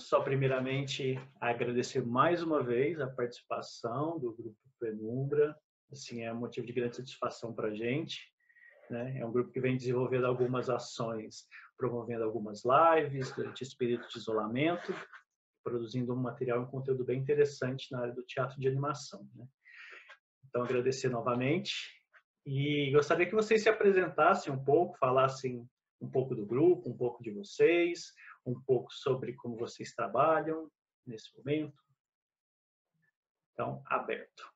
só primeiramente agradecer mais uma vez a participação do Grupo Penumbra. Assim, é um motivo de grande satisfação para a gente, né? É um grupo que vem desenvolvendo algumas ações, promovendo algumas lives durante esse período de isolamento, produzindo um material e um conteúdo bem interessante na área do teatro de animação, né? Então, agradecer novamente e gostaria que vocês se apresentassem um pouco, falassem um pouco do grupo, um pouco de vocês, um pouco sobre como vocês trabalham nesse momento. Então, aberto.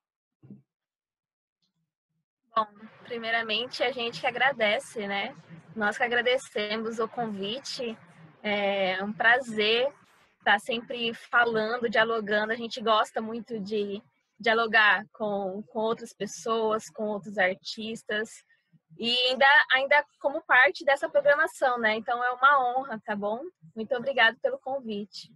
Bom, primeiramente a gente que agradece, né? Nós que agradecemos o convite. É um prazer estar sempre falando, dialogando. A gente gosta muito de dialogar com outras pessoas, com outros artistas. E ainda como parte dessa programação, né? Então é uma honra, tá bom? Muito obrigada pelo convite.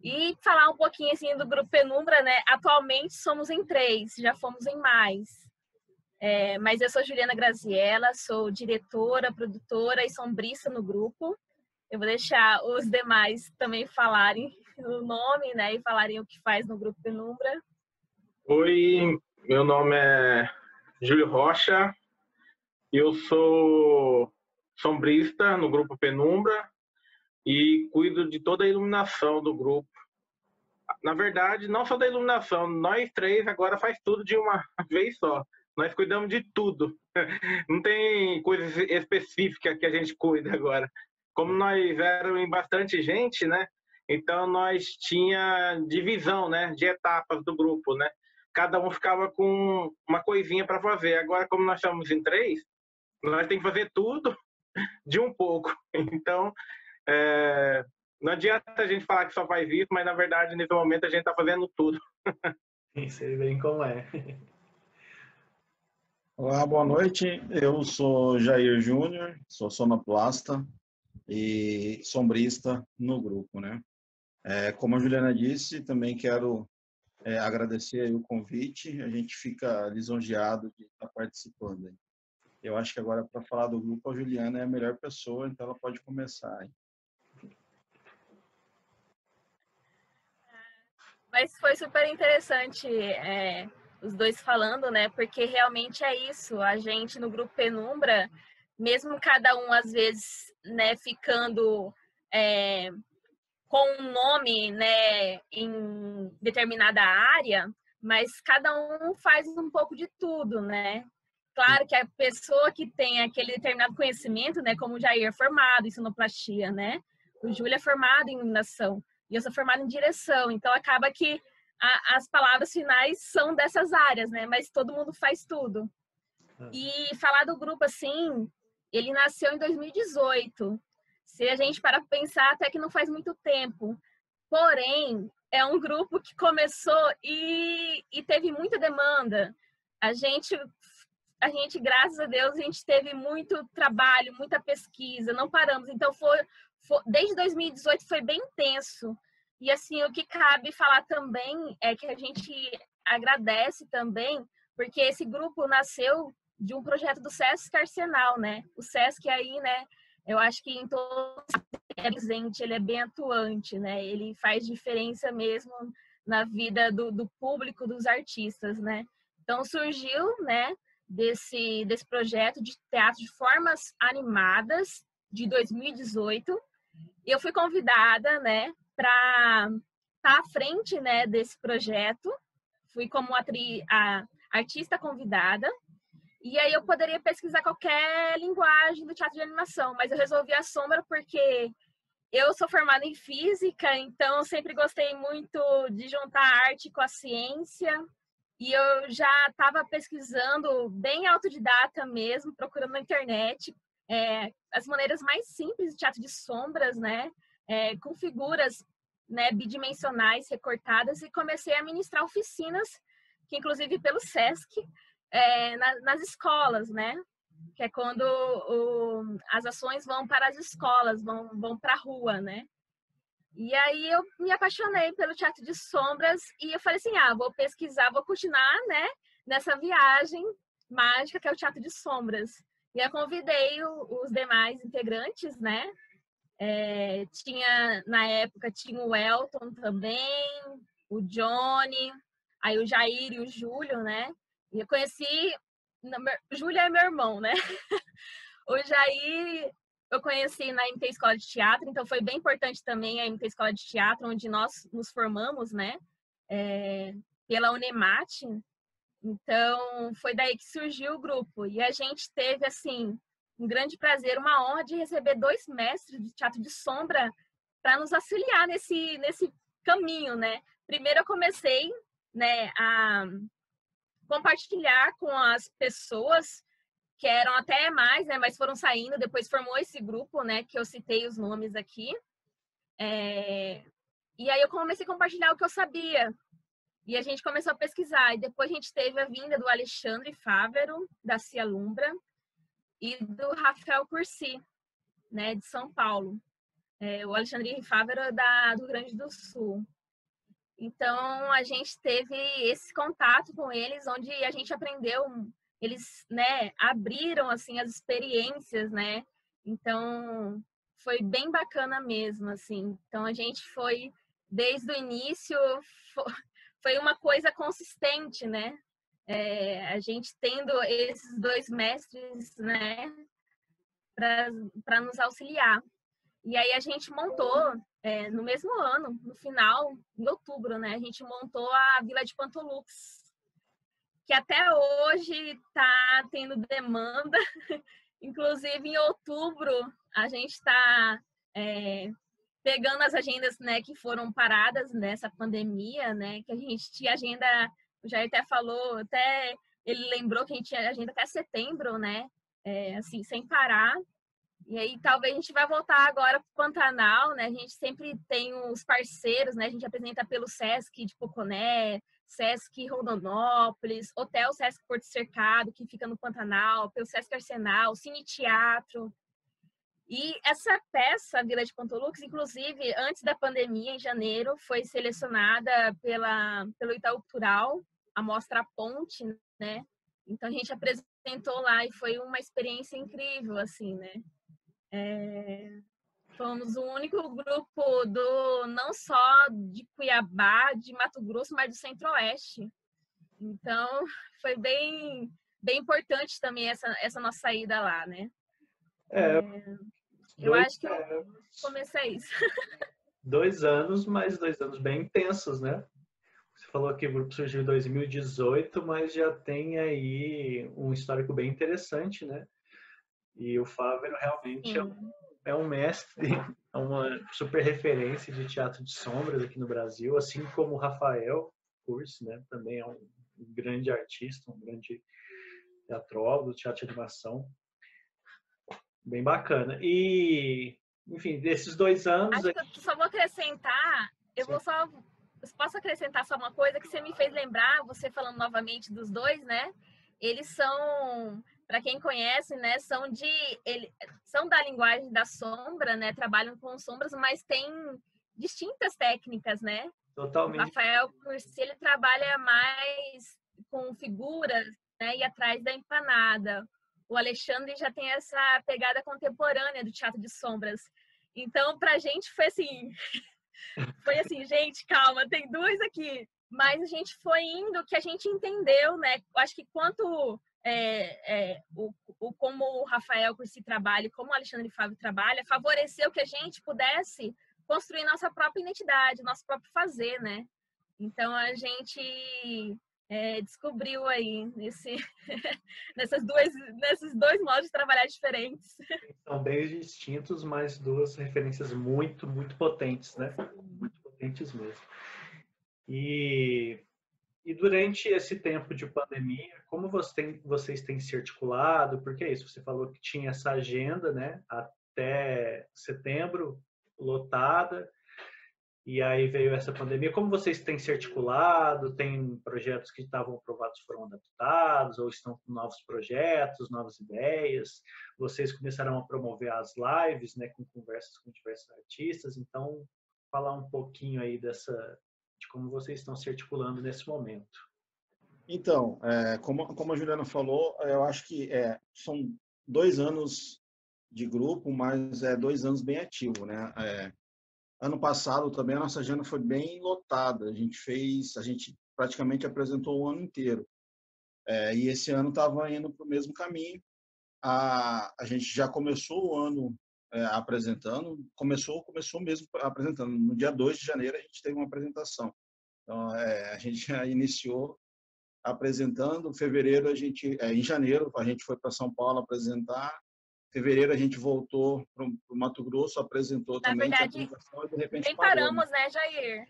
E falar um pouquinho assim do Grupo Penumbra, né? Atualmente somos em 3, já fomos em mais. Mas eu sou Juliana Graziella, sou diretora, produtora e sombrista no grupo. Eu vou deixar os demais também falarem o nome, né? E falarem o que faz no Grupo Penumbra. Oi, meu nome é Júlio Rocha. Eu sou sombrista no Grupo Penumbra e cuido de toda a iluminação do grupo. Na verdade, não só da iluminação, nós 3 agora faz tudo de uma vez só. Nós cuidamos de tudo. Não tem coisa específica que a gente cuida agora. Como nós éramos em bastante gente, né? Então nós tinha divisão, né, de etapas do grupo, né? Cada um ficava com uma coisinha para fazer. Agora, como nós estamos em 3, nós temos que fazer tudo de um pouco. Então, não adianta a gente falar que só faz isso, mas na verdade, nesse momento, a gente está fazendo tudo. Sei bem como é. Olá, boa noite. Eu sou Jair Júnior, sou sonoplasta e sombrista no grupo, né? Como a Juliana disse, também quero agradecer aí o convite. A gente fica lisonjeado de estar participando aí. Eu acho que agora, para falar do grupo, a Juliana é a melhor pessoa, então ela pode começar aí. Mas foi super interessante os dois falando, né? Porque realmente é isso. A gente no Grupo Penumbra, mesmo cada um às vezes, né, ficando com um nome, né, em determinada área, mas cada um faz um pouco de tudo, né? Claro que a pessoa que tem aquele determinado conhecimento, né, como o Jair é formado em sonoplastia, né? O Júlio é formado em iluminação e eu sou formada em direção, então acaba que as palavras finais são dessas áreas, né? Mas todo mundo faz tudo. E falar do grupo assim, ele nasceu em 2018. Se a gente parar para pensar, até que não faz muito tempo. Porém, é um grupo que começou e teve muita demanda. A gente, graças a Deus, a gente teve muito trabalho, muita pesquisa, não paramos. Então, desde 2018 foi bem intenso. E, assim, o que cabe falar também é que a gente agradece também, porque esse grupo nasceu de um projeto do Sesc Arsenal, né? O Sesc aí, né? Eu acho que em todos é presente, ele é bem atuante, né? Ele faz diferença mesmo na vida do público, dos artistas, né? Então surgiu, né, desse projeto de teatro de formas animadas de 2018. E eu fui convidada, né, para estar à frente, né, desse projeto. Fui como a artista convidada. E aí eu poderia pesquisar qualquer linguagem do teatro de animação, mas eu resolvi a sombra porque eu sou formada em física, então eu sempre gostei muito de juntar a arte com a ciência. E eu já estava pesquisando bem autodidata mesmo, procurando na internet as maneiras mais simples de teatro de sombras, né? Com figuras, né, bidimensionais recortadas, e comecei a ministrar oficinas, que inclusive pelo Sesc, nas escolas, né? Que é quando as ações vão para as escolas, vão para a rua, né? E aí eu me apaixonei pelo teatro de sombras e eu falei assim, vou pesquisar, vou continuar, né, nessa viagem mágica que é o teatro de sombras. E eu convidei os demais integrantes, né, Na época, tinha o Elton também, o Johnny, aí o Jair e o Júlio, né? E eu conheci... O Júlio é meu irmão, né? O Jair eu conheci na MT Escola de Teatro, então foi bem importante também a MT Escola de Teatro, onde nós nos formamos, né? Pela Unemate. Então, foi daí que surgiu o grupo. E a gente teve, assim, um grande prazer, uma honra de receber 2 mestres de teatro de sombra para nos auxiliar nesse caminho, né? Primeiro eu comecei, né, a compartilhar com as pessoas que eram até mais, né, mas foram saindo, depois formou esse grupo, né, que eu citei os nomes aqui. E aí eu comecei a compartilhar o que eu sabia. E a gente começou a pesquisar. E depois a gente teve a vinda do Alexandre Fávero, da Cia Lumbra, e do Rafael Cursi, né, de São Paulo. O Alexandre Fávero é do Rio Grande do Sul. Então, a gente teve esse contato com eles, onde a gente aprendeu, eles, né, abriram, assim, as experiências, né? Então, foi bem bacana mesmo, assim. Então, a gente foi, desde o início, foi uma coisa consistente, né? A gente tendo esses 2 mestres, né, para nos auxiliar. E aí a gente montou, no mesmo ano, no final, em outubro, né, a gente montou a Vila de Pantolux, que até hoje está tendo demanda. Inclusive, em outubro, a gente está pegando as agendas, né, que foram paradas nessa pandemia, né, que a gente tinha agenda, o Jair até falou, até ele lembrou que a gente tinha agenda até setembro, né, assim, sem parar. E aí talvez a gente vai voltar agora para o Pantanal, né, a gente sempre tem os parceiros, né, a gente apresenta pelo Sesc de Poconé, Sesc Rondonópolis, Hotel Sesc Porto Cercado, que fica no Pantanal, pelo Sesc Arsenal, Cine Teatro. E essa peça, Vila de Pantolux, inclusive, antes da pandemia, em janeiro, foi selecionada pelo Itaú Cultural, a Mostra Ponte, né? Então, a gente apresentou lá e foi uma experiência incrível, assim, né? Fomos o único grupo não só de Cuiabá, de Mato Grosso, mas do Centro-Oeste. Então, foi bem importante também essa nossa saída lá, né? Eu acho que eu comecei isso. 2 anos, mas 2 anos bem intensos, né? Você falou que o grupo surgiu em 2018, mas já tem aí um histórico bem interessante, né? E o Fávero realmente é um mestre, é uma super referência de teatro de sombras aqui no Brasil, assim como o Rafael Cursi, né? Também é um grande artista, um grande teatrólogo, teatro de animação. Bem bacana. E, enfim, desses 2 anos... Acho que eu só vou acrescentar, eu posso acrescentar só uma coisa que você me fez lembrar, você falando novamente dos 2, né? Eles são, para quem conhece, né, são da linguagem da sombra, né? Trabalham com sombras, mas tem distintas técnicas, né? Totalmente. O Rafael Cursi, ele trabalha mais com figuras, né, e atrás da empanada. O Alexandre já tem essa pegada contemporânea do teatro de sombras. Então, pra gente foi assim, gente, calma, tem 2 aqui. Mas a gente foi indo, que a gente entendeu, né? Acho que quanto como o Rafael Cursi trabalha, como o Alexandre Fávero trabalha, favoreceu que a gente pudesse construir nossa própria identidade, nosso próprio fazer, né? Então, a gente descobriu aí nesses 2 modos de trabalhar diferentes. São bem distintos, mas 2 referências muito, muito potentes, né? Muito potentes mesmo. E durante esse tempo de pandemia, como vocês têm se articulado? Porque é isso, você falou que tinha essa agenda, né? Até setembro, lotada. E aí veio essa pandemia. Como vocês têm se articulado? Tem projetos que estavam aprovados, foram adaptados, ou estão com novos projetos, novas ideias? Vocês começaram a promover as lives, né, com conversas com diversos artistas. Então, falar um pouquinho aí de como vocês estão se articulando nesse momento. Então, como a Juliana falou, eu acho que são 2 anos de grupo, mas 2 anos bem ativo, né? Ano passado também a nossa agenda foi bem lotada. A gente praticamente apresentou o ano inteiro. E esse ano estava indo para o mesmo caminho. A gente já começou o ano apresentando, começou mesmo apresentando. No dia 2 de janeiro a gente teve uma apresentação. Então, a gente já iniciou apresentando. Em janeiro a gente foi para São Paulo apresentar. Em fevereiro a gente voltou para o Mato Grosso, apresentou Na também, verdade, apresentação, e de repente nem parou, né? paramos, né, Jair?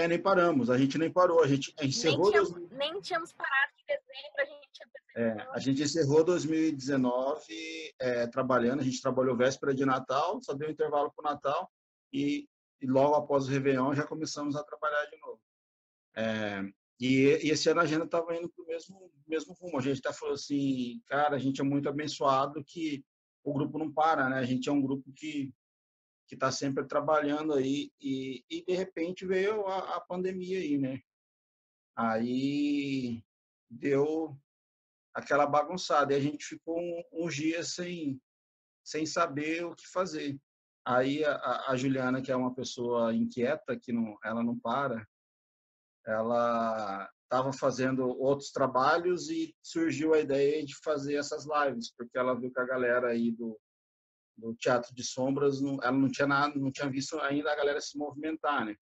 Nem paramos, a gente nem parou, a gente encerrou... Nem tínhamos parado em dezembro, a gente apresentou. A gente encerrou 2019 trabalhando, a gente trabalhou véspera de Natal, só deu um intervalo para o Natal, e logo após o Réveillon já começamos a trabalhar de novo. E esse ano a agenda estava indo para o mesmo rumo. A gente até falou assim, cara, a gente é muito abençoado que o grupo não para, né? A gente é um grupo que está sempre trabalhando aí, e de repente veio a pandemia aí, né? Aí deu aquela bagunçada, e a gente ficou uns dias sem saber o que fazer. Aí a Juliana, que é uma pessoa inquieta, ela não para, ela estava fazendo outros trabalhos e surgiu a ideia de fazer essas lives, porque ela viu que a galera aí do Teatro de Sombras, ela não tinha visto ainda a galera se movimentar, né?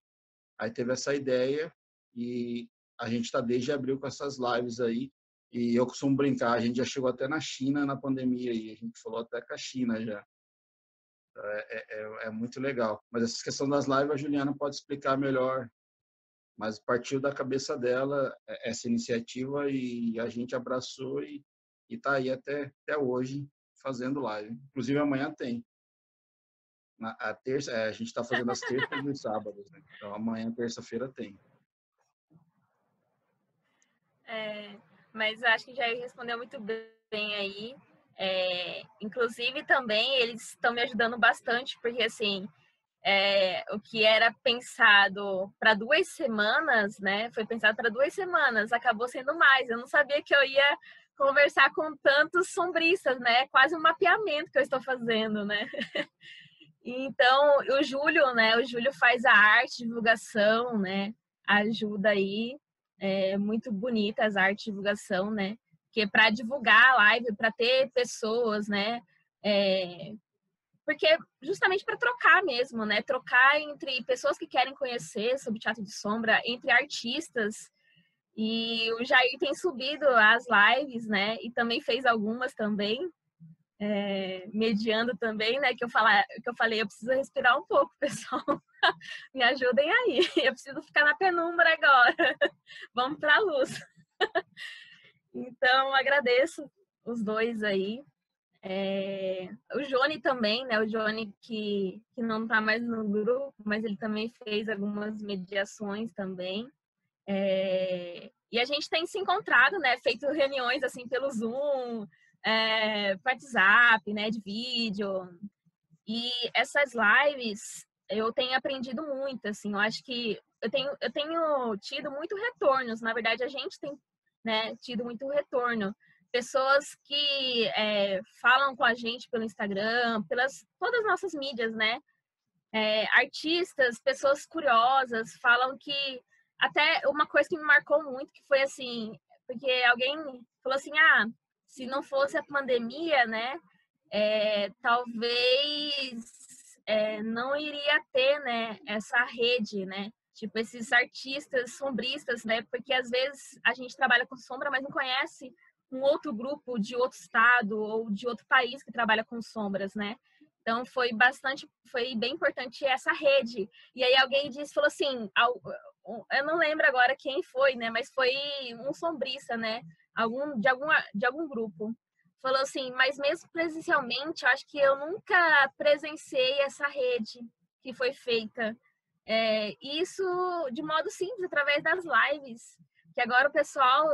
Aí teve essa ideia e a gente está desde abril com essas lives aí. E eu costumo brincar, a gente já chegou até na China na pandemia aí, a gente falou até com a China já. É muito legal. Mas essa questão das lives a Juliana pode explicar melhor, mas partiu da cabeça dela essa iniciativa e a gente abraçou e está aí até hoje fazendo live. Inclusive amanhã tem. A gente está fazendo as terças e os sábados, né? Então amanhã, terça-feira, tem. Mas eu acho que já respondeu muito bem aí. Inclusive também eles estão me ajudando bastante, porque assim, o que era pensado para 2 semanas, né? Foi pensado para 2 semanas, acabou sendo mais. Eu não sabia que eu ia conversar com tantos sombristas, né? Quase um mapeamento que eu estou fazendo, né? Então, o Júlio, né? O Júlio faz a arte, divulgação, né? Ajuda aí. Muito bonita as artes de divulgação, né? Que para divulgar a live, para ter pessoas, né? Porque justamente para trocar mesmo, né? Trocar entre pessoas que querem conhecer sobre Teatro de Sombra, entre artistas. E o Jair tem subido as lives, né? E também fez algumas também, mediando também, né? Que eu falei, eu preciso respirar um pouco, pessoal. Me ajudem aí. Eu preciso ficar na penumbra agora. Vamos para a luz. Então, agradeço os dois aí. O Johnny também, né? O Johnny que não está mais no grupo, mas ele também fez algumas mediações também. E a gente tem se encontrado, né? Feito reuniões assim pelo Zoom, WhatsApp, né? De vídeo. E essas lives eu tenho aprendido muito, assim. Eu acho que eu tenho tido muito retornos. Na verdade, a gente tem, né, tido muito retorno. Pessoas que falam com a gente pelo Instagram, pelas todas as nossas mídias, né? Artistas, pessoas curiosas, falam que... Até uma coisa que me marcou muito, que foi assim, porque alguém falou assim, se não fosse a pandemia, né, talvez não iria ter, né, essa rede, né, tipo esses artistas sombristas, né, porque às vezes a gente trabalha com sombra, mas não conhece um outro grupo de outro estado ou de outro país que trabalha com sombras, né. Então foi bem importante essa rede. E aí alguém falou assim, eu não lembro agora quem foi, né? Mas foi um sombrista, né? De algum grupo. Falou assim, mas mesmo presencialmente, eu acho que eu nunca presenciei essa rede que foi feita. Isso de modo simples, através das lives. Que agora o pessoal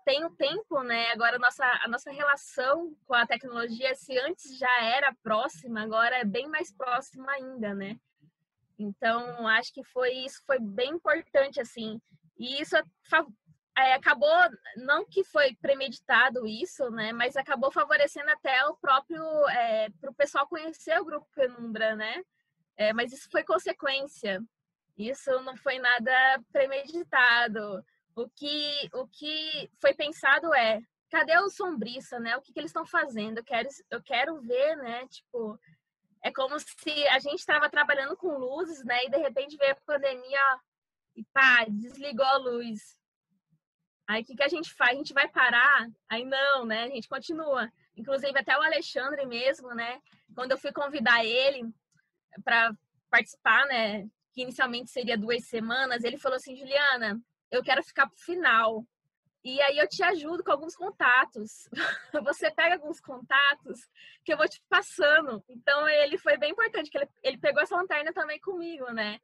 tem o tempo, né? Agora a nossa relação com a tecnologia, se antes já era próxima, agora é bem mais próxima ainda, né? Então, acho que isso foi bem importante, assim. E isso acabou, não que foi premeditado isso, né, mas acabou favorecendo até o próprio, para o pessoal conhecer o Grupo Penumbra, né, mas isso foi consequência, isso não foi nada premeditado. O que foi pensado cadê o Sombrista, né, o que eles estão fazendo? Eu quero ver, né, tipo, é como se a gente estava trabalhando com luzes, né, e de repente veio a pandemia e pá, desligou a luz. Aí o que a gente faz? A gente vai parar? Aí não, né? A gente continua. Inclusive até o Alexandre mesmo, né? Quando eu fui convidar ele para participar, né? Que inicialmente seria 2 semanas, ele falou assim, Juliana, eu quero ficar pro final. E aí eu te ajudo com alguns contatos. Você pega alguns contatos que eu vou te passando. Então ele foi bem importante, que ele pegou essa lanterna também comigo, né?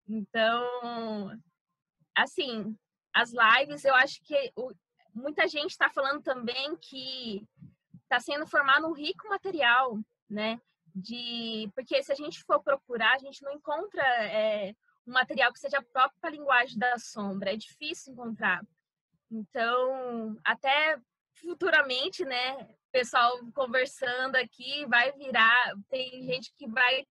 Então, assim, as lives, eu acho que muita gente está falando também que está sendo formado um rico material, né? Porque se a gente for procurar, a gente não encontra um material que seja próprio para a linguagem da sombra. É difícil encontrar. Então, até futuramente, né? Pessoal conversando aqui, vai virar. Tem gente que vai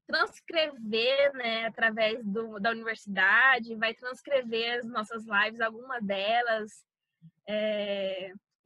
transcrever, né, através da universidade, vai transcrever as nossas lives, alguma delas,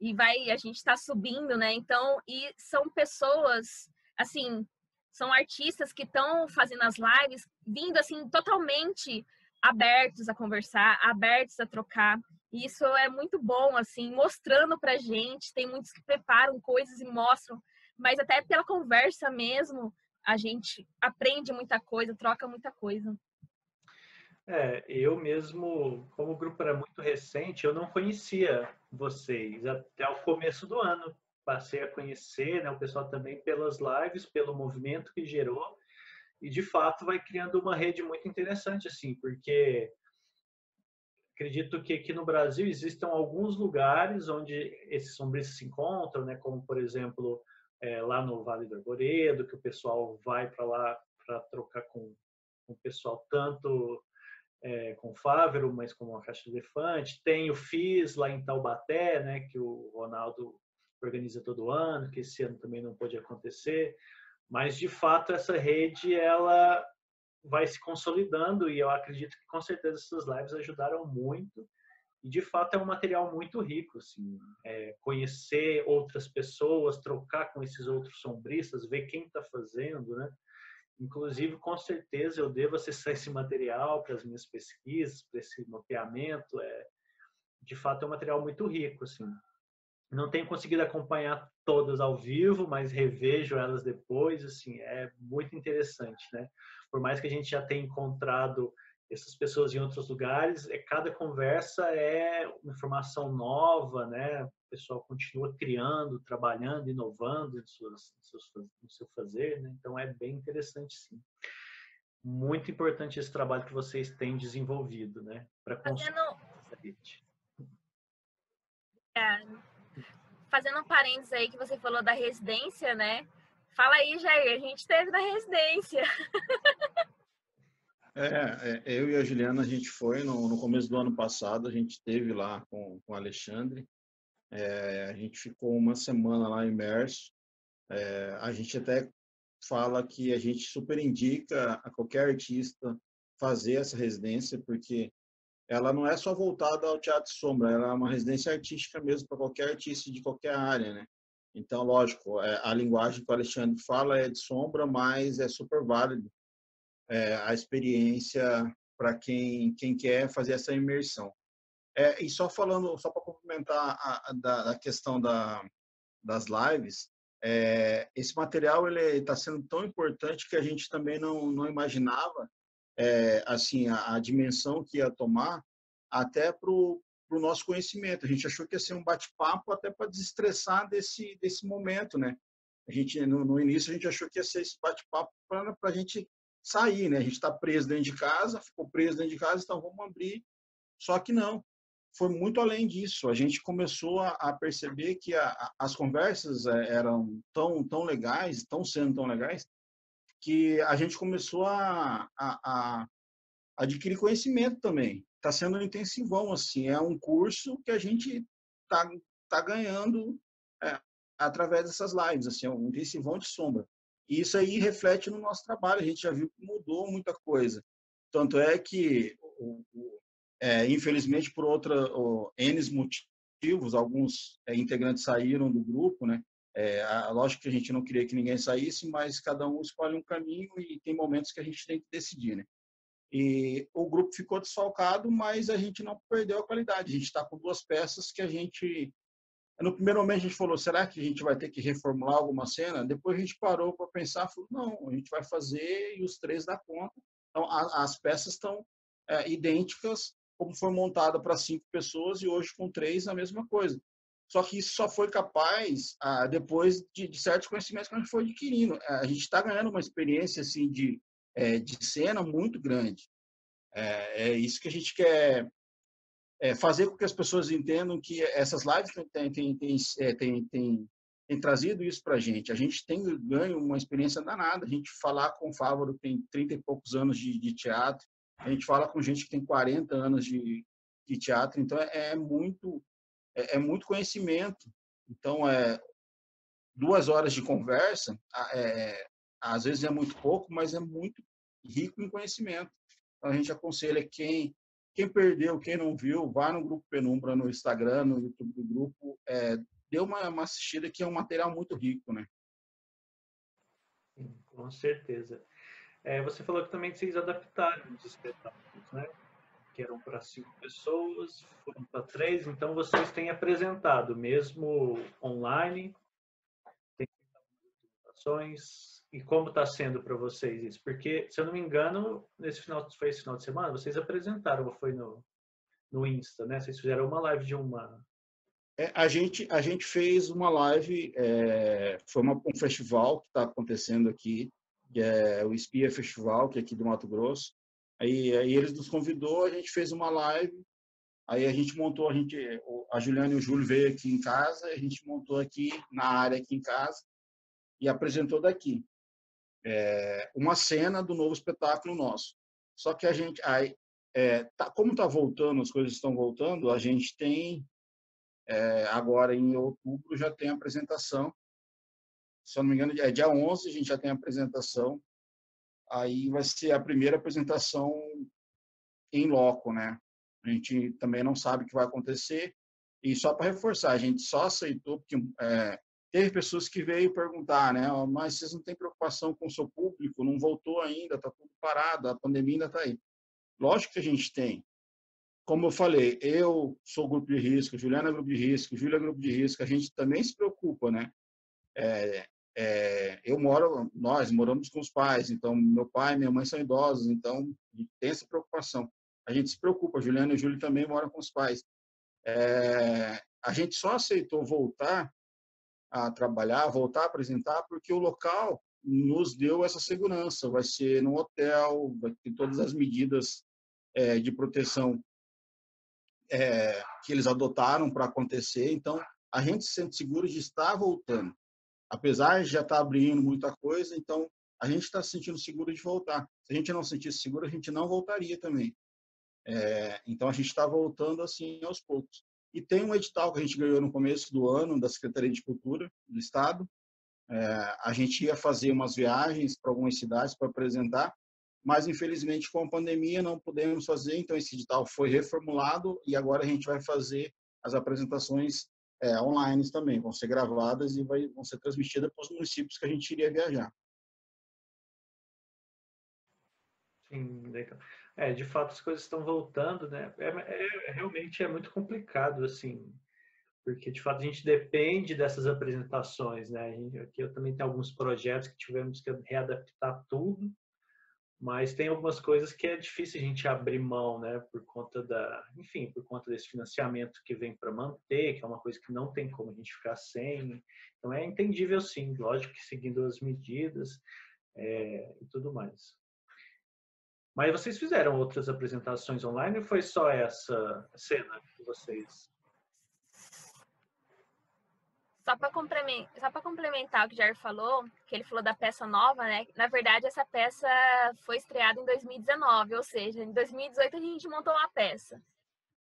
e a gente está subindo, né? Então, e são pessoas, assim, são artistas que estão fazendo as lives, vindo assim totalmente abertos a conversar, abertos a trocar. E isso é muito bom, assim, mostrando pra gente. Tem muitos que preparam coisas e mostram, mas até pela conversa mesmo, a gente aprende muita coisa, troca muita coisa. Eu mesmo, como o grupo era muito recente, eu não conhecia vocês até o começo do ano. Passei a conhecer, né, o pessoal também pelas lives, pelo movimento que gerou, e de fato vai criando uma rede muito interessante, assim, porque acredito que aqui no Brasil existam alguns lugares onde esses sombristas se encontram, né, como por exemplo lá no Vale do Arvoredo, que o pessoal vai para lá para trocar com o pessoal tanto com o Fávero, mas com a Caixa de Elefante. Tem o FIS lá em Taubaté, né, que o Ronaldo organiza todo ano, que esse ano também não pôde acontecer. Mas, de fato, essa rede ela vai se consolidando e eu acredito que, com certeza, essas lives ajudaram muito. E, de fato, é um material muito rico. Assim, conhecer outras pessoas, trocar com esses outros sombristas, ver quem está fazendo, né? Inclusive, com certeza, eu devo acessar esse material para as minhas pesquisas, para esse mapeamento. De fato, é um material muito rico. Assim. Não tenho conseguido acompanhar todas ao vivo, mas revejo elas depois. Assim, é muito interessante, né? Por mais que a gente já tenha encontrado essas pessoas em outros lugares, cada conversa é uma informação nova, né? O pessoal continua criando, trabalhando, inovando no seu fazer, né? Então é bem interessante, sim. Muito importante esse trabalho que vocês têm desenvolvido, né? Para construir essa rede. Fazendo um parênteses aí que você falou da residência, né? Fala aí, Jair, a gente esteve na residência. Eu e a Juliana, a gente foi no começo do ano passado, a gente esteve lá com o Alexandre, a gente ficou uma semana lá imerso, a gente até fala que a gente super indica a qualquer artista fazer essa residência, porque ela não é só voltada ao teatro sombra, ela é uma residência artística mesmo para qualquer artista de qualquer área, né? Então, lógico, a linguagem que o Alexandre fala é de sombra, mas é super válido a experiência para quem quer fazer essa imersão. E só falando, só para complementar a questão das lives, esse material ele está sendo tão importante que a gente também não imaginava assim a dimensão que ia tomar até para o nosso conhecimento. A gente achou que ia ser um bate-papo até para desestressar desse momento, né? A gente no início a gente achou que ia ser esse bate-papo para a gente sair, né? A gente está preso dentro de casa, ficou preso dentro de casa, então vamos abrir. Só que não, foi muito além disso. A gente começou a perceber que as conversas eram tão legais, estão sendo tão legais, que a gente começou a adquirir conhecimento também. tá sendo um intensivão, assim, é um curso que a gente tá ganhando através dessas lives, assim, é um intensivão de sombra. E isso aí reflete no nosso trabalho, a gente já viu que mudou muita coisa. Tanto é que, infelizmente, por N motivos, alguns integrantes saíram do grupo, né? Lógico que a gente não queria que ninguém saísse, mas cada um escolhe um caminho e tem momentos que a gente tem que decidir, né? E o grupo ficou desfalcado, mas a gente não perdeu a qualidade. A gente está com 2 peças que a gente... No primeiro momento a gente falou, será que a gente vai ter que reformular alguma cena? Depois a gente parou para pensar, falou, não, a gente vai fazer e os 3 dá conta. Então, as peças estão idênticas, como foi montada para 5 pessoas e hoje com 3 a mesma coisa. Só que isso só foi capaz depois de certos conhecimentos que a gente foi adquirindo. A gente está ganhando uma experiência assim, de cena muito grande. É isso que a gente quer fazer com que as pessoas entendam que essas lives têm trazido isso para a gente. A gente tem ganho uma experiência danada. A gente falar com o Fávaro, que tem 30 e poucos anos de teatro, a gente fala com gente que tem 40 anos de teatro, então é muito conhecimento. Então, 2 horas de conversa, às vezes é muito pouco, mas é muito rico em conhecimento. Então, a gente aconselha quem perdeu, quem não viu, vá no Grupo Penumbra, no Instagram, no YouTube do grupo, dê uma assistida, que é um material muito rico, né? Sim, com certeza. Você falou que também vocês adaptaram os espetáculos, né? Que eram para 5 pessoas, foram para 3, então vocês têm apresentado, mesmo online, tem ações. E como está sendo para vocês isso? Porque, se eu não me engano, esse final de semana, vocês apresentaram, foi no Insta, né? Vocês fizeram uma live de uma... A gente fez uma live, foi um festival que está acontecendo aqui, que é o Espia Festival, que é aqui do Mato Grosso. Aí eles nos convidou, a gente fez uma live, aí a gente montou, a Juliana e o Júlio veio aqui em casa, a gente montou aqui na área aqui em casa e apresentou daqui uma cena do novo espetáculo nosso. Só que a gente, como está voltando, as coisas estão voltando, a gente tem agora em outubro já tem a apresentação, se eu não me engano é dia 11, a gente já tem a apresentação, aí vai ser a primeira apresentação em loco, né? A gente também não sabe o que vai acontecer, e só para reforçar, a gente só aceitou porque teve pessoas que veio perguntar, né? Mas vocês não têm preocupação com o seu público? Não voltou ainda, está tudo parado, a pandemia ainda está aí. Lógico que a gente tem. Como eu falei, eu sou grupo de risco, Juliana é grupo de risco, Júlia é grupo de risco, a gente também se preocupa, né? Nós moramos com os pais, então meu pai e minha mãe são idosos, então a gente tem essa preocupação. A gente se preocupa, Juliana e Júlia também moram com os pais. A gente só aceitou voltar a trabalhar, voltar a apresentar, porque o local nos deu essa segurança. Vai ser no hotel, vai ter todas as medidas de proteção que eles adotaram para acontecer. Então, a gente se sente seguro de estar voltando. Apesar de já estar abrindo muita coisa, então a gente está se sentindo seguro de voltar. Se a gente não se sentisse seguro, a gente não voltaria também. Então, a gente está voltando assim aos poucos. E tem um edital que a gente ganhou no começo do ano, da Secretaria de Cultura do Estado. A gente ia fazer umas viagens para algumas cidades para apresentar, mas infelizmente com a pandemia não pudemos fazer, então esse edital foi reformulado e agora a gente vai fazer as apresentações online também, vão ser gravadas e vão ser transmitidas para os municípios que a gente iria viajar. Sim, legal. De fato as coisas estão voltando, né? Realmente é muito complicado, assim, porque de fato a gente depende dessas apresentações, né? Aqui eu também tenho alguns projetos que tivemos que readaptar tudo, mas tem algumas coisas que é difícil a gente abrir mão, né? Por conta por conta desse financiamento que vem para manter, que é uma coisa que não tem como a gente ficar sem. Então é entendível, sim, lógico que seguindo as medidas e tudo mais. Mas vocês fizeram outras apresentações online ou foi só essa cena que vocês... Só para complementar o que o Jair falou, que ele falou da peça nova, né? Na verdade, essa peça foi estreada em 2019, ou seja, em 2018 a gente montou uma peça.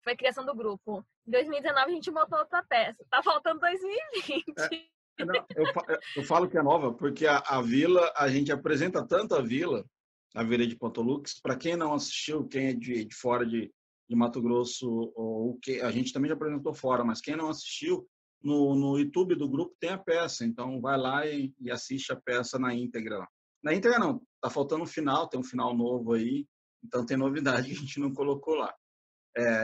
Foi a criação do grupo. Em 2019 a gente montou outra peça. Tá faltando 2020. Não, eu falo que é nova porque a Vila, a gente apresenta tanto a Vila de Ponto Lux, para quem não assistiu, quem é de fora de Mato Grosso, ou que a gente também já apresentou fora, mas quem não assistiu, no YouTube do grupo tem a peça, então vai lá e assiste a peça na íntegra. Na íntegra não, tá faltando um final, tem um final novo aí, então tem novidade que a gente não colocou lá.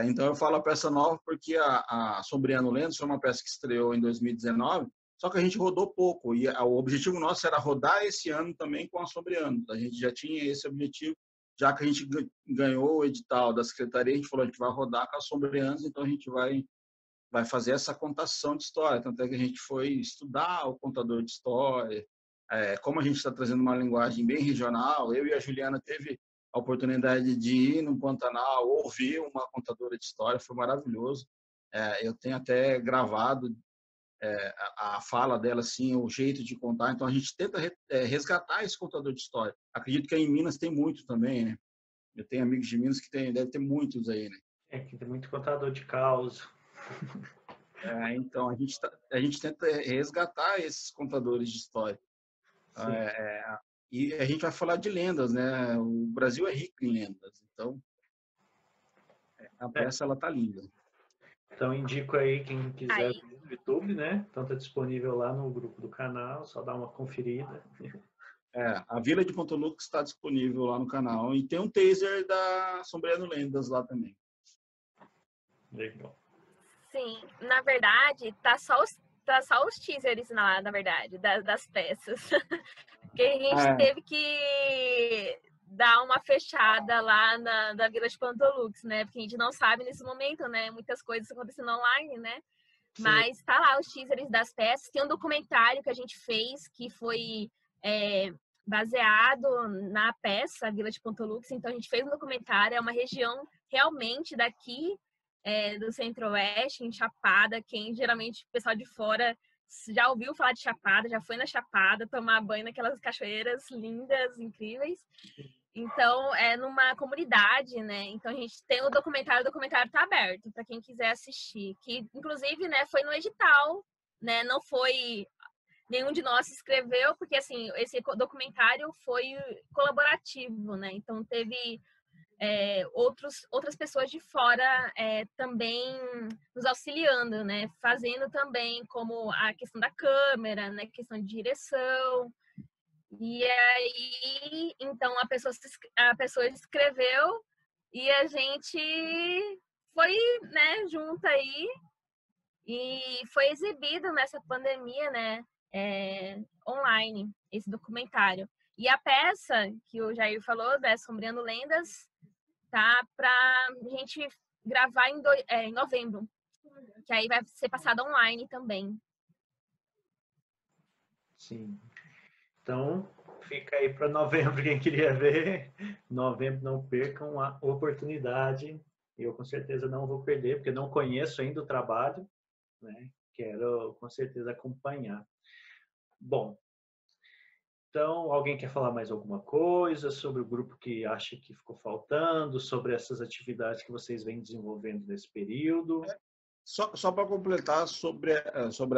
Então eu falo a peça nova porque a Sombreando Lendas foi uma peça que estreou em 2019, só que a gente rodou pouco e o objetivo nosso era rodar esse ano também com a Sombreando. A gente já tinha esse objetivo, já que a gente ganhou o edital da secretaria, a gente falou a gente vai rodar com a Sombreando, então a gente vai fazer essa contação de história. Tanto é que a gente foi estudar o contador de história, como a gente está trazendo uma linguagem bem regional. Eu e a Juliana teve a oportunidade de ir no Pantanal, ouvir uma contadora de história, foi maravilhoso. Eu tenho até gravado a fala dela, assim, o jeito de contar. Então, a gente tenta resgatar esse contador de história. Acredito que em Minas tem muito também, né? Eu tenho amigos de Minas que deve ter muitos aí, né? Que tem muito contador de caos. Então, a gente tenta resgatar esses contadores de história. E a gente vai falar de lendas, né? O Brasil é rico em lendas, então a peça ela tá linda. Então indico aí quem quiser Aí. ver no YouTube, né? Então tá disponível lá no grupo do canal, só dá uma conferida. A Vila de Ponto Lux está disponível lá no canal e tem um taser da Sombreando Lendas lá também. Legal. Sim, na verdade, tá só os teasers na verdade, das peças. Porque a gente teve que dar uma fechada lá na Vila de Pantolux, né? Porque a gente não sabe nesse momento, né? Muitas coisas acontecendo online, né? Sim. Mas tá lá os teasers das peças. Tem um documentário que a gente fez que foi baseado na peça Vila de Pantolux. Então a gente fez um documentário, é uma região realmente daqui do Centro-Oeste, em Chapada. Quem geralmente o pessoal de fora já ouviu falar de Chapada, já foi na Chapada tomar banho naquelas cachoeiras lindas, incríveis. Então, é numa comunidade, né? Então, a gente tem o documentário tá aberto para quem quiser assistir. Que, inclusive, né, foi no edital, né? Não foi... Nenhum de nós escreveu, porque, assim, esse documentário foi colaborativo, né? Então, teve... outras pessoas de fora também nos auxiliando, né? Fazendo também como a questão da câmera, né? Questão de direção. E aí, então, a pessoa escreveu e a gente foi, né, junto aí e foi exibido nessa pandemia, né, online, esse documentário. E a peça que o Jair falou, né, Sombreando Lendas, tá pra gente gravar em novembro, que aí vai ser passada online também. Sim. Então, fica aí para novembro, quem queria ver. Novembro, não percam a oportunidade. Eu, com certeza, não vou perder, porque não conheço ainda o trabalho, né? Quero, com certeza, acompanhar. Bom, então, alguém quer falar mais alguma coisa sobre o grupo que acha que ficou faltando, sobre essas atividades que vocês vêm desenvolvendo nesse período? Só para completar sobre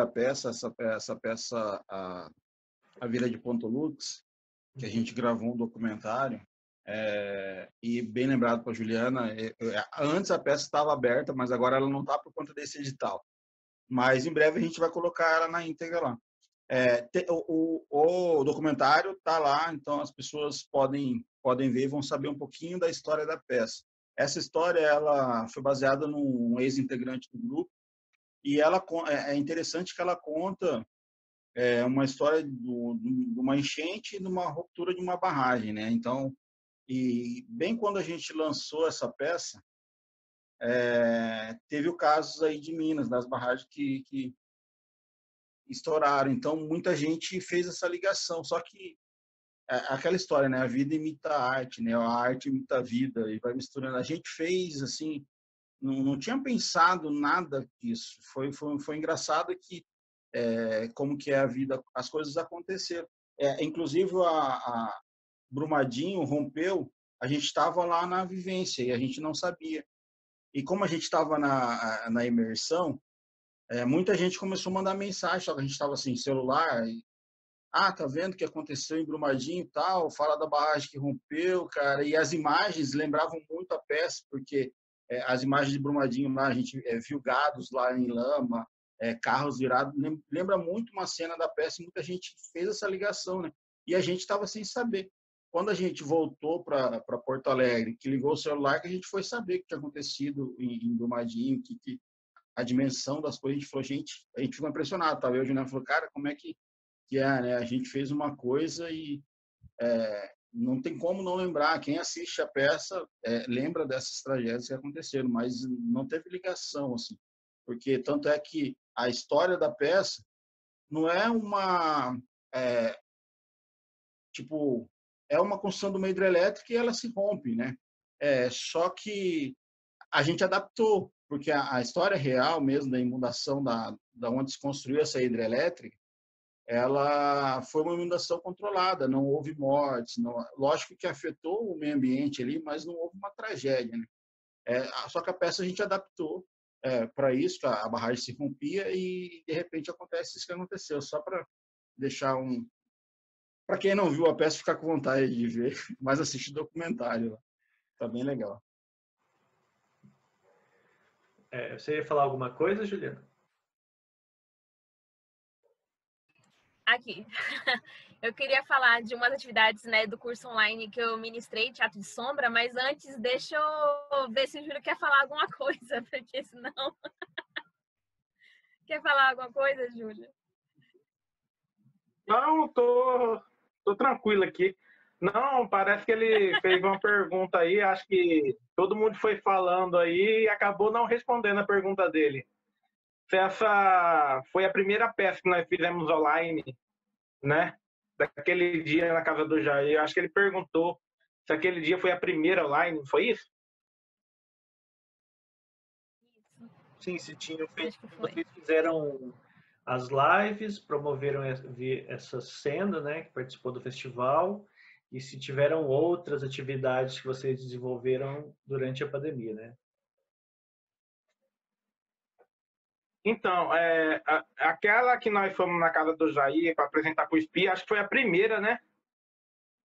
a peça, essa peça, a Vila de Ponto Lux, que a gente gravou um documentário, e bem lembrado para a Juliana, antes a peça estava aberta, mas agora ela não está por conta desse edital. Mas em breve a gente vai colocar ela na íntegra lá. O documentário está lá, então as pessoas podem ver e vão saber um pouquinho da história da peça. Essa história ela foi baseada num ex-integrante do grupo e ela é interessante que ela conta uma história de uma enchente e de uma ruptura de uma barragem, né? Então, e bem quando a gente lançou essa peça, teve o caso aí de Minas, das barragens que estouraram. Então, muita gente fez essa ligação. Só que aquela história, né? A vida imita a arte, né? A arte imita a vida e vai misturando. A gente fez assim, não tinha pensado nada disso. Foi engraçado que como que é a vida, as coisas aconteceram. Inclusive, a Brumadinho rompeu, a gente estava lá na vivência e a gente não sabia. E como a gente estava na imersão, muita gente começou a mandar mensagem, só que a gente estava assim, celular, tá vendo o que aconteceu em Brumadinho e tal, fala da barragem que rompeu, cara, e as imagens lembravam muito a peça, porque as imagens de Brumadinho lá, a gente viu gados lá em lama, carros virados, lembra muito uma cena da peça, e muita gente fez essa ligação, né? E a gente estava sem saber. Quando a gente voltou para Porto Alegre, que ligou o celular, que a gente foi saber o que tinha acontecido em Brumadinho, que a dimensão das coisas, a gente falou, a gente ficou impressionado, tá? Eu, o Juliano falou, cara, como é que né? A gente fez uma coisa e não tem como não lembrar. Quem assiste a peça lembra dessas tragédias que aconteceram, mas não teve ligação, assim. Porque tanto é que a história da peça não é uma... é uma construção de uma hidrelétrica e ela se rompe, né? Só que a gente adaptou, porque a história real mesmo da inundação da onde se construiu essa hidrelétrica, ela foi uma inundação controlada, não houve mortes, lógico que afetou o meio ambiente ali, mas não houve uma tragédia, né? Só que a peça a gente adaptou para isso, que a barragem se rompia e de repente acontece isso que aconteceu, só para deixar para quem não viu a peça ficar com vontade de ver, mas assiste o documentário, tá bem legal. Você ia falar alguma coisa, Juliana? Aqui. Eu queria falar de umas atividades, né, do curso online que eu ministrei, Teatro de Sombra, mas antes deixa eu ver se o Júlio quer falar alguma coisa, porque senão... Quer falar alguma coisa, Júlio? Não, tô tranquilo aqui. Não, parece que ele fez uma pergunta aí, acho que todo mundo foi falando aí e acabou não respondendo a pergunta dele. Se essa foi a primeira peça que nós fizemos online, né? Daquele dia na casa do Jair, acho que ele perguntou se aquele dia foi a primeira online, foi isso? Sim, se tinha feito. Vocês fizeram as lives, promoveram essa cena, né, que participou do festival, e se tiveram outras atividades que vocês desenvolveram durante a pandemia, né? Então, aquela que nós fomos na casa do Jair para apresentar para o SPI, acho que foi a primeira, né?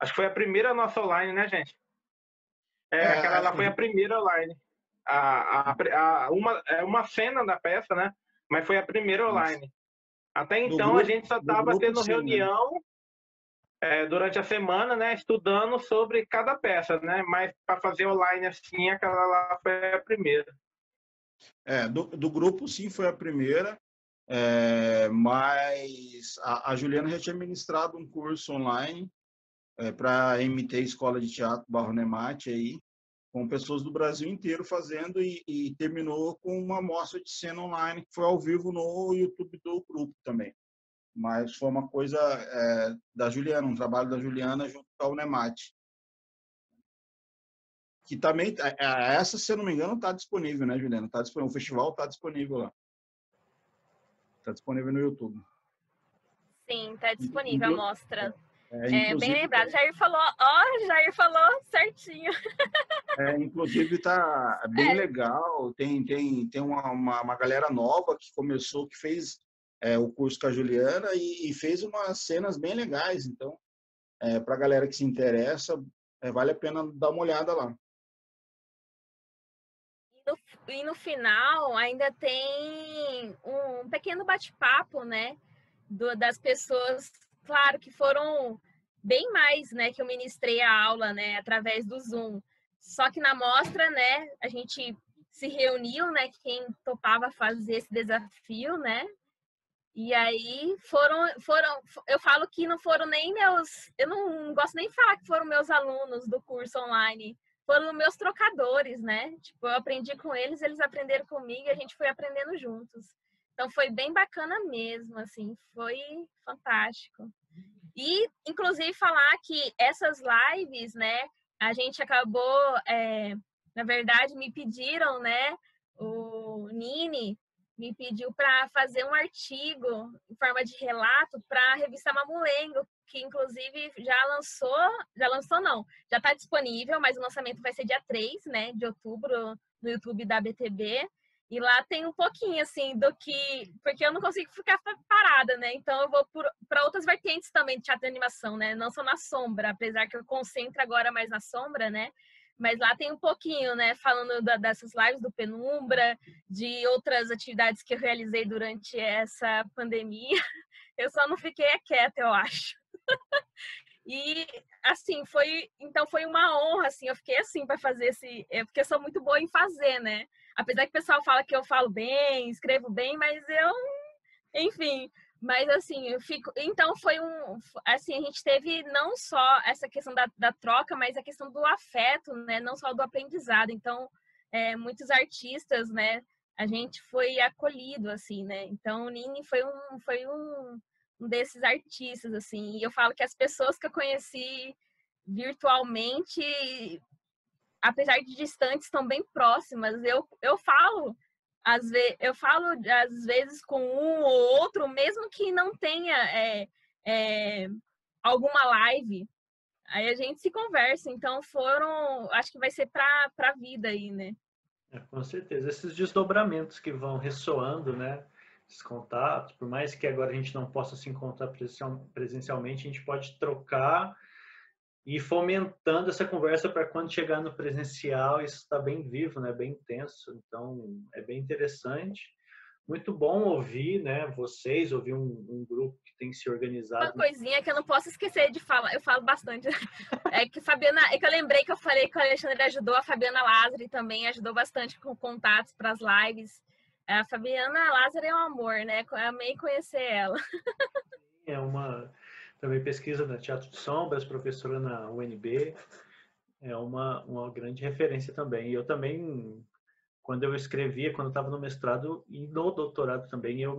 Acho que foi a primeira nossa online, né, gente? Aquela lá foi a primeira online. Uma cena da peça, né? Mas foi a primeira online. Até então a gente só estava tendo reunião durante a semana, né? Estudando sobre cada peça, né? Mas para fazer online assim, aquela lá foi a primeira. Do grupo, sim, foi a primeira, mas a Juliana já tinha ministrado um curso online para a MT Escola de Teatro Barro Nemate, aí, com pessoas do Brasil inteiro fazendo e terminou com uma mostra de cena online, que foi ao vivo no YouTube do grupo também. Mas foi uma coisa da Juliana, um trabalho da Juliana junto com a Unemate. Que também, essa, se eu não me engano, está disponível, né, Juliana? Tá disponível, o festival está disponível lá. Está disponível no YouTube. Sim, está disponível a mostra. Bem lembrado. Jair falou certinho. Inclusive, está bem legal. Tem uma galera nova que começou, que fez o curso com a Juliana e fez umas cenas bem legais. Então, para a galera que se interessa, vale a pena dar uma olhada lá. E no final ainda tem um pequeno bate-papo, né? Das pessoas, claro que foram bem mais, né? Que eu ministrei a aula, né? Através do Zoom. Só que na mostra, né? A gente se reuniu, né? Quem topava fazer esse desafio, né? E aí foram. Eu falo que não foram nem meus. Eu não gosto nem de falar que foram meus alunos do curso online. Foram meus trocadores, né? Tipo, eu aprendi com eles, eles aprenderam comigo e a gente foi aprendendo juntos. Então foi bem bacana mesmo, assim, foi fantástico. E, inclusive, falar que essas lives, né? A gente acabou, na verdade, me pediram, né? O Nini me pediu para fazer um artigo em forma de relato para a revista Mamulengo, que inclusive já está disponível, mas o lançamento vai ser dia 3, né, de outubro, no YouTube da BTB. E lá tem um pouquinho, assim, do que... Porque eu não consigo ficar parada, né? Então eu vou para outras vertentes também de teatro de animação, né? Não só na sombra, apesar que eu concentro agora mais na sombra, né? Mas lá tem um pouquinho, né? Falando dessas lives do Penumbra, de outras atividades que eu realizei durante essa pandemia. Eu só não fiquei quieta, eu acho. E, assim, então foi uma honra, assim, eu fiquei assim para fazer porque eu sou muito boa em fazer, né? Apesar que o pessoal fala que eu falo bem, escrevo bem, mas enfim, mas assim, então assim, a gente teve não só essa questão da troca, mas a questão do afeto, né? Não só do aprendizado. Então, muitos artistas, né? A gente foi acolhido, assim, né? Então, o Nini foi um desses artistas, assim. E eu falo que as pessoas que eu conheci virtualmente, apesar de distantes, estão bem próximas. Eu falo às vezes com um ou outro, mesmo que não tenha alguma live, aí a gente se conversa. Então acho que vai ser para a vida aí, né? Com certeza. Esses desdobramentos que vão ressoando, né? Esses contatos, por mais que agora a gente não possa se encontrar presencialmente, a gente pode trocar e fomentando essa conversa para quando chegar no presencial, isso está bem vivo, né? Bem intenso. Então, é bem interessante. Muito bom ouvir, né? Vocês, ouvir um grupo que tem se organizado. Uma coisinha que eu não posso esquecer de falar, eu falo bastante, é que eu lembrei que eu falei que o Alexandre ajudou, a Fabiana Lázari também ajudou bastante com contatos para as lives. A Fabiana Lázari é um amor, né? Eu amei conhecer ela. É também pesquisa no Teatro de Sombras, professora na UNB, é uma grande referência também. E eu também, quando eu escrevia, quando eu estava no mestrado e no doutorado também, eu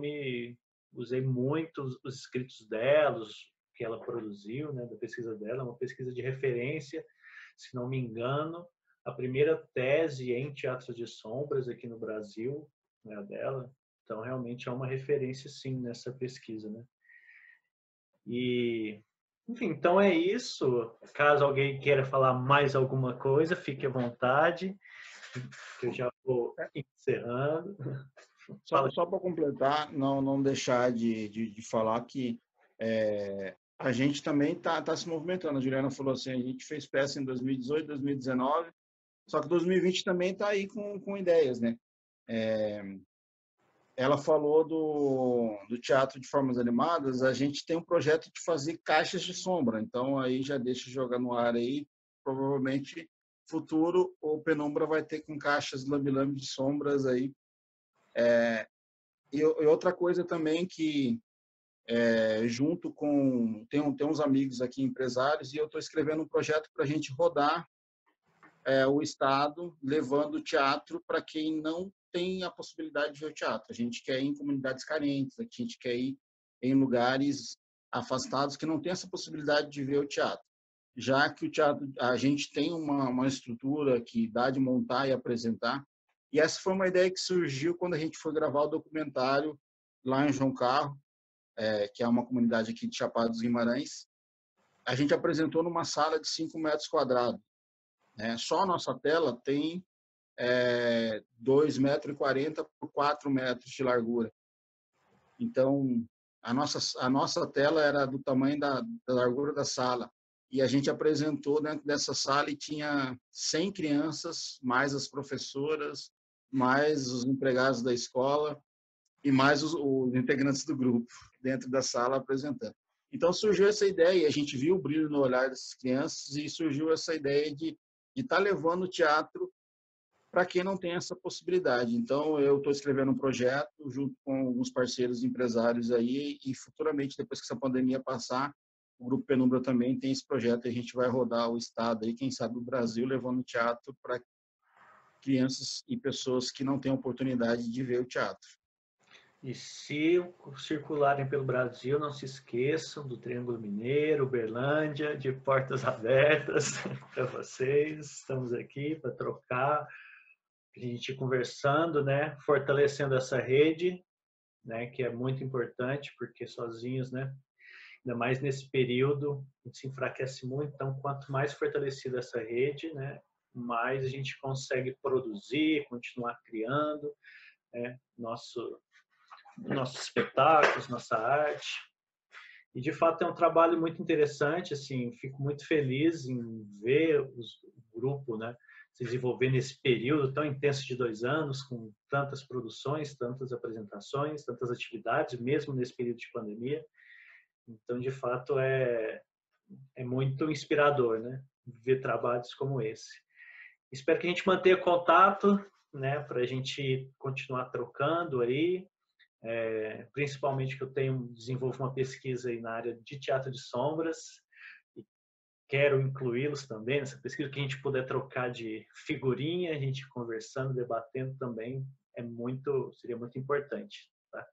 usei muito os escritos dela, que ela produziu, né, da pesquisa dela, uma pesquisa de referência, se não me engano, a primeira tese em teatro de sombras aqui no Brasil, né, dela. Então, realmente é uma referência, sim, nessa pesquisa, né? E, enfim, então é isso. Caso alguém queira falar mais alguma coisa, fique à vontade. Eu já vou encerrando. Só para completar, não deixar de falar que a gente também tá se movimentando. A Juliana falou assim, a gente fez peça em 2018, 2019, só que 2020 também está aí com ideias, né? Ela falou do teatro de formas animadas, a gente tem um projeto de fazer caixas de sombra, então aí já deixa eu jogar no ar aí, provavelmente futuro o Penumbra vai ter com caixas lambe-lambe de sombras aí. E outra coisa também que junto com tem uns amigos aqui empresários e eu estou escrevendo um projeto para a gente rodar o estado levando o teatro para quem não tem a possibilidade de ver o teatro. A gente quer ir em comunidades carentes, a gente quer ir em lugares afastados que não tem essa possibilidade de ver o teatro. Já que o teatro, a gente tem uma estrutura que dá de montar e apresentar, e essa foi uma ideia que surgiu quando a gente foi gravar o documentário lá em João Carro, que é uma comunidade aqui de Chapada dos Guimarães. A gente apresentou numa sala de 5 metros quadrados. Só a nossa tela tem 2,40 m por 4 metros de largura. Então, a nossa tela era do tamanho da largura da sala. E a gente apresentou dentro dessa sala e tinha 100 crianças, mais as professoras, mais os empregados da escola e mais os integrantes do grupo dentro da sala apresentando. Então, surgiu essa ideia, e a gente viu o brilho no olhar dessas crianças e surgiu essa ideia de estar levando o teatro para quem não tem essa possibilidade. Então, eu estou escrevendo um projeto junto com alguns parceiros empresários aí e futuramente, depois que essa pandemia passar, o Grupo Penumbra também tem esse projeto e a gente vai rodar o estado aí, quem sabe o Brasil, levando teatro para crianças e pessoas que não têm oportunidade de ver o teatro. E se circularem pelo Brasil, não se esqueçam do Triângulo Mineiro, Uberlândia, de portas abertas para vocês. Estamos aqui para trocar a gente ir conversando, né, fortalecendo essa rede, né, que é muito importante, porque sozinhos, né, ainda mais nesse período, a gente se enfraquece muito. Então, quanto mais fortalecida essa rede, né, mais a gente consegue produzir, continuar criando, né, nossos espetáculos, nossa arte. E, de fato, é um trabalho muito interessante, assim, fico muito feliz em ver o grupo, né, se desenvolver nesse período tão intenso de 2 anos, com tantas produções, tantas apresentações, tantas atividades, mesmo nesse período de pandemia. Então, de fato, é muito inspirador, né, ver trabalhos como esse. Espero que a gente mantenha contato, né, para a gente continuar trocando aí, principalmente que eu desenvolvo uma pesquisa aí na área de teatro de sombras e quero incluí-los também nessa pesquisa, que a gente puder trocar de figurinha, a gente conversando, debatendo também seria muito importante, tá?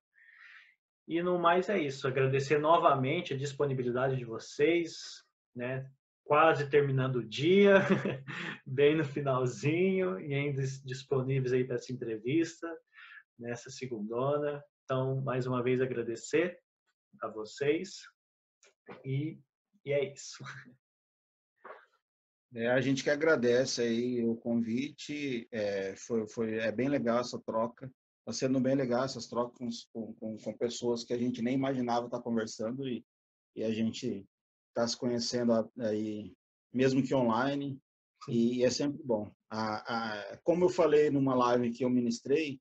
E no mais é isso, agradecer novamente a disponibilidade de vocês, né? Quase terminando o dia, bem no finalzinho e ainda disponíveis aí para essa entrevista nessa segundona. Então, mais uma vez, agradecer a vocês e é isso. A gente que agradece aí o convite, é bem legal essa troca, está sendo bem legal essas trocas com pessoas que a gente nem imaginava estar conversando e a gente está se conhecendo aí, mesmo que online, e é sempre bom. Como eu falei numa live que eu ministrei,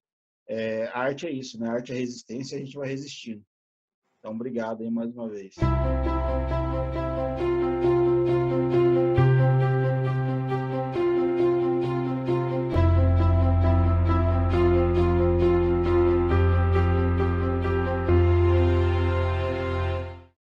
a arte é isso, né? A arte é resistência e a gente vai resistindo. Então, obrigado aí mais uma vez.